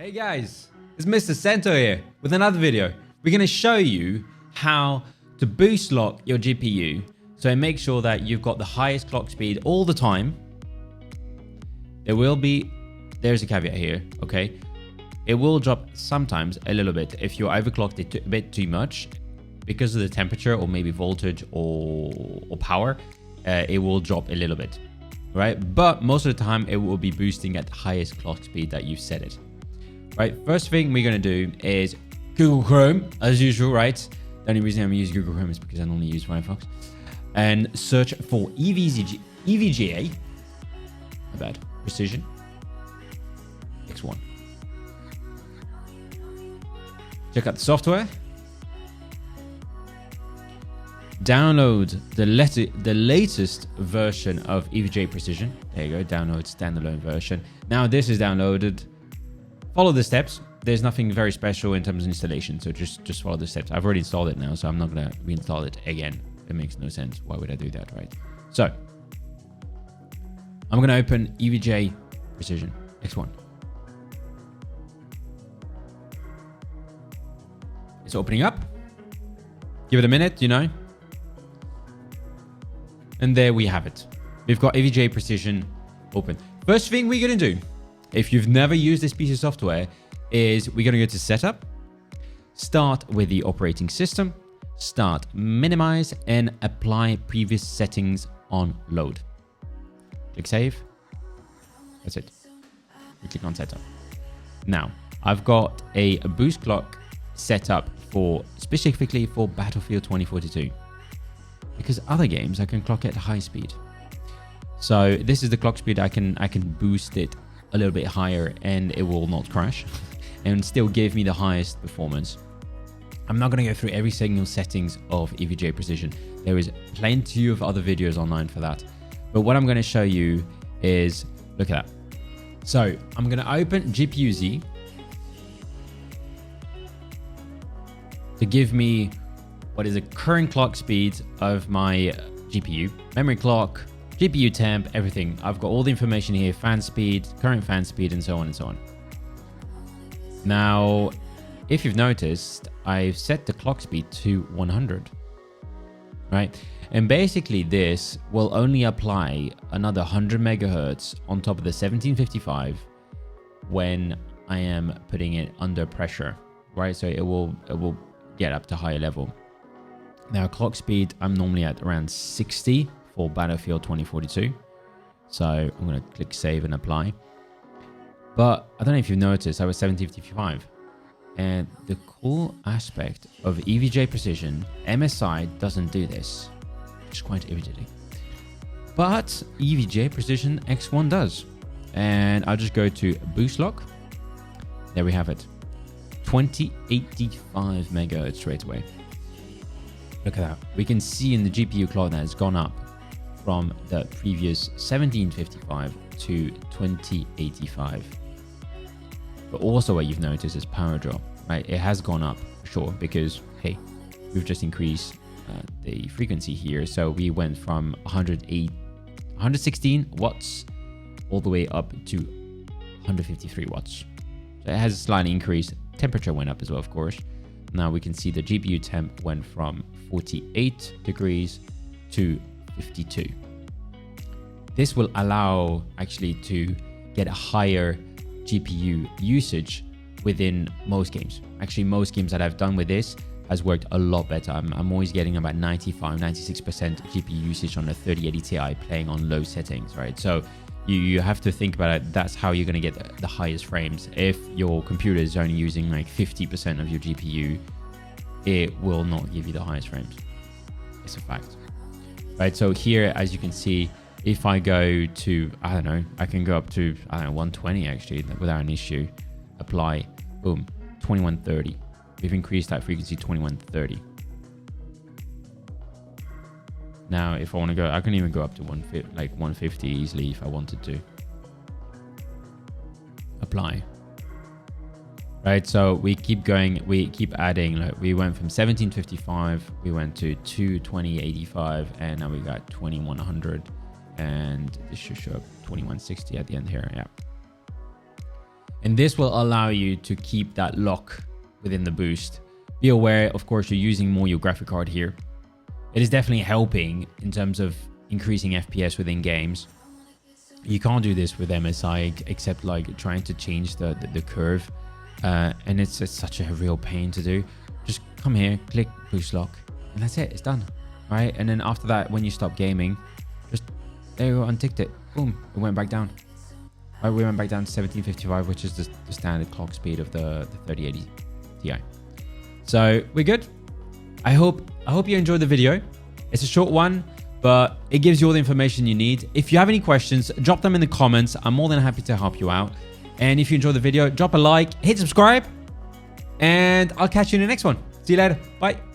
Hey guys, it's Mr. Cento here with another video. We're going to show you how to boost lock your GPU so make sure that you've got the highest clock speed all the time. There's a caveat here, okay? It will drop sometimes a little bit if you overclocked it a bit too much because of the temperature or maybe voltage or power. It will drop a little bit, right? But most of the time it will be boosting at the highest clock speed that you've set it. Right, first thing we're going to do is Google Chrome, as usual, right? The only reason I'm using Google Chrome is because I normally use Firefox. And search for EVGA, my bad, Precision X1. Check out the software. Download the latest version of EVGA Precision. There you go, download standalone version. Now this is downloaded. Follow the steps. There's nothing very special in terms of installation, so just follow the steps. I've already installed it now, so I'm not going to reinstall it again. It makes no sense. Why would I do that, right? So, I'm going to open EVGA Precision X1. It's opening up. Give it a minute, you know. And there we have it. We've got EVGA Precision open. First thing we're going to do, if you've never used this piece of software, is we're going to go to Setup, start with the operating system, start Minimize, and apply previous settings on load. Click Save. That's it. We click on Setup. Now, I've got a boost clock set up specifically for Battlefield 2042. Because other games, I can clock at high speed. So this is the clock speed I can boost it a little bit higher and it will not crash and still give me the highest performance. I'm not going to go through every single settings of EVGA Precision. There is plenty of other videos online for that. But what I'm going to show you is, look at that. So I'm going to open GPU-Z to give me what is the current clock speed of my GPU, memory clock, GPU temp, everything. I've got all the information here, fan speed, current fan speed, and so on and so on. Now, if you've noticed, I've set the clock speed to 100, right? And basically this will only apply another 100 megahertz on top of the 1755 when I am putting it under pressure, right? So it will get up to higher level. Now, clock speed, I'm normally at around 60 for Battlefield 2042. So I'm going to click Save and Apply. But I don't know if you've noticed, I was 1755. And the cool aspect of EVGA Precision, MSI doesn't do this, which is quite irritating. But EVGA Precision X1 does. And I'll just go to Boost Lock. There we have it. 2085 megahertz straight away. Look at that. We can see in the GPU clock that it's gone up from the previous 1755 to 2085. But also what you've noticed is power draw, right? It has gone up, sure, because, hey, we've just increased the frequency here. So we went from 116 watts all the way up to 153 watts. So it has a slight increase. Temperature went up as well, of course. Now we can see the GPU temp went from 48 degrees to 52. This will allow actually to get a higher GPU usage within most games. Actually, most games that I've done with this has worked a lot better. I'm always getting about 95, 96% GPU usage on a 3080 Ti playing on low settings, right? So you have to think about it. That's how you're going to get the highest frames. If your computer is only using like 50% of your GPU, it will not give you the highest frames. It's a fact, right? So here, as you can see, if I go to, I don't know, I can go up to, 120 actually without an issue. Apply, boom, 2130. We've increased that frequency 2130. Now, if I want to go, I can even go up to 150 easily if I wanted to. Apply. Right, so we keep going, we keep adding. Like we went from 1755, we went to 2085, and now we got 2100, and this should show up 2160 at the end here. Yeah. And this will allow you to keep that lock within the boost. Be aware, of course, you're using more your graphic card here. It is definitely helping in terms of increasing FPS within games. You can't do this with MSI except like trying to change the curve. And it's such a real pain to do. Just come here, click boost lock, and that's it. It's done, right? And then after that, when you stop gaming, just there you go, unticked it. Boom, it went back down. Right, we went back down to 1755, which is the standard clock speed of the 3080 Ti. So we're good. I hope you enjoyed the video. It's a short one, but it gives you all the information you need. If you have any questions, drop them in the comments. I'm more than happy to help you out. And if you enjoyed the video, drop a like, hit subscribe, and I'll catch you in the next one. See you later. Bye.